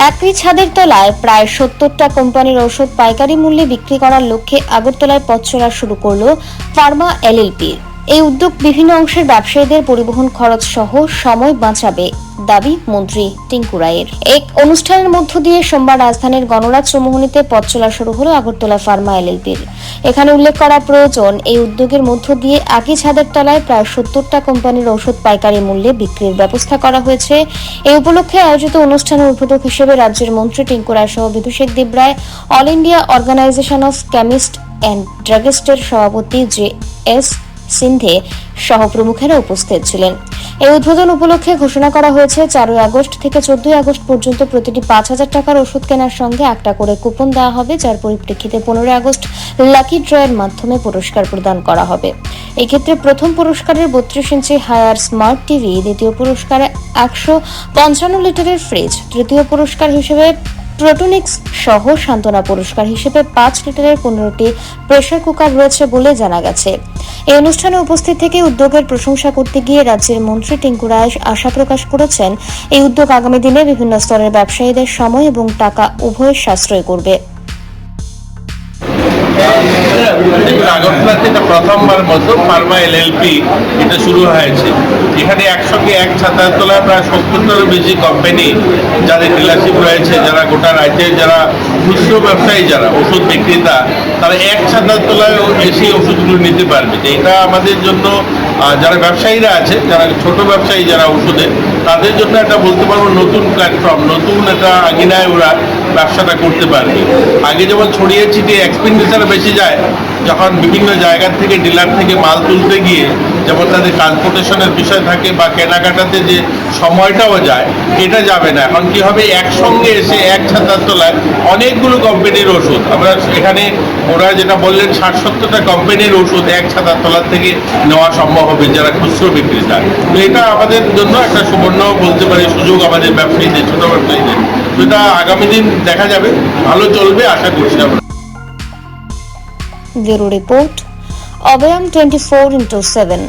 একই ছাদের তলায় প্রায় 70টা কোম্পানির ওষুধ পাইকারি মূল্যে বিক্রি করার লক্ষ্যে আগরতলায় পথ চলা শুরু করলো ফার্মা এলএলপি। এই উদ্যোগ বিভিন্ন অংশের ব্যবসায়ীদের পরিবহন খরচ সহ সময় বাঁচাবে, দাবি মন্ত্রী টিঙ্কু রায়ের। এক অনুষ্ঠানের মধ্য দিয়ে সোমবার রাজধানীর গণরাজ চৌমুহনীতে পথ চলা শুরু হলো আগরতলা ফার্মা এলএলপির। এখানে উল্লেখ করা প্রয়োজন, এই উদ্যোগের মধ্য দিয়ে একই ছাদের তলায় প্রায় 70টা কোম্পানির ওষুধ পাইকারি মূল্যে বিক্রির ব্যবস্থা করা হয়েছে। এই উপলক্ষে আয়োজিত অনুষ্ঠানের উদ্বোধক হিসেবে রাজ্যের মন্ত্রী টিঙ্কু রায় সহ Bidhushekhar Debroy, all India organisation of chemist and ড্রাগিস্টের সভাপতি JS সিন্ধে সহ প্রমুখেরা উপস্থিত ছিলেন। এই উদ্বোধন উপলক্ষে ঘোষণা করা হয়েছে 4 আগস্ট থেকে 14 আগস্ট পর্যন্ত প্রতিটি 5,000 টাকার ওষুধ কেনার সঙ্গে একটা করে কুপন দেওয়া হবে, যার পরিপ্রেক্ষিতে 15 আগস্ট লাকি ড্রয়ের মাধ্যমে পুরস্কার প্রদান করা হবে। এই ক্ষেত্রে প্রথম পুরস্কারের 32 ইঞ্চি হায়ার স্মার্ট টিভি, দ্বিতীয় পুরস্কারে 155 লিটারের ফ্রিজ, তৃতীয় পুরস্কার হিসেবে প্রোটোনিক্স সহ সান্ত্বনা পুরস্কার হিসেবে 5 লিটারের 15টি প্রেসার কুকার রয়েছে বলে জানা গেছে। এই অনুষ্ঠানে উপস্থিত থেকে উদ্যোগের প্রশংসা করতে গিয়ে রাজ্যের মন্ত্রী টিঙ্কু রায় আশা প্রকাশ করেছেন, এই উদ্যোগ আগামী দিনে বিভিন্ন স্তরের ব্যবসায়ীদের সময় এবং টাকা উভয়ের সাশ্রয় করবে। আগরতলাতে এটা প্রথমবার মতো ফার্মা এলএলপি এটা শুরু হয়েছে। এখানে একসঙ্গে এক ছাতার তলায় প্রায় 70টারও বেশি কোম্পানি যাদের ডিলারশিপ রয়েছে, যারা গোটা রাজ্যের যারা খুচরো ব্যবসায়ী, যারা ওষুধ বিক্রেতা, তারা এক ছাতার তলায় এসে ওষুধগুলো নিতে পারবে। এটা আমাদের জন্য যারা ব্যবসায়ীরা আছে, যারা ছোট ব্যবসায়ী যারা ওষুধের, তাদের জন্য একটা বলতে পারবো নতুন প্ল্যাটফর্ম, নতুন একটা আঙিনায় ওরা ব্যবসাটা করতে পারবে। আগে যেমন ছড়িয়ে ছিটিয়ে এক্সপেন্ডিচার বেশি যায়, যখন বিভিন্ন জায়গা থেকে ডিলার থেকে মাল তুলতে গিয়ে যেমন তাদের ট্রান্সপোর্টেশনের বিষয় থাকে বা কেনাকাটাতে যে সময়টাও যায়, এটা যাবে না। এখন কি হবে, একসঙ্গে এসে এক ছাতার তলায় অনেকগুলো কোম্পানির ওষুধ আমরা এখানে, ওরা যেটা বললেন 60-70টা কোম্পানির ওষুধ এক ছাতার তলার থেকে নেওয়া সম্ভব হবে যারা খুচরো বিক্রেতা। তো এটা আমাদের জন্য একটা সুবর্ণ বলতে পারি সুযোগ, আমাদের ব্যবসায়ীদের, ছোট ব্যবসায়ীদের। তো এটা আগামী দিন দেখা যাবে, ভালো চলবে আশা করছি আমরা। ব্যুরো রিপোর্ট, অভয়াম 24x7।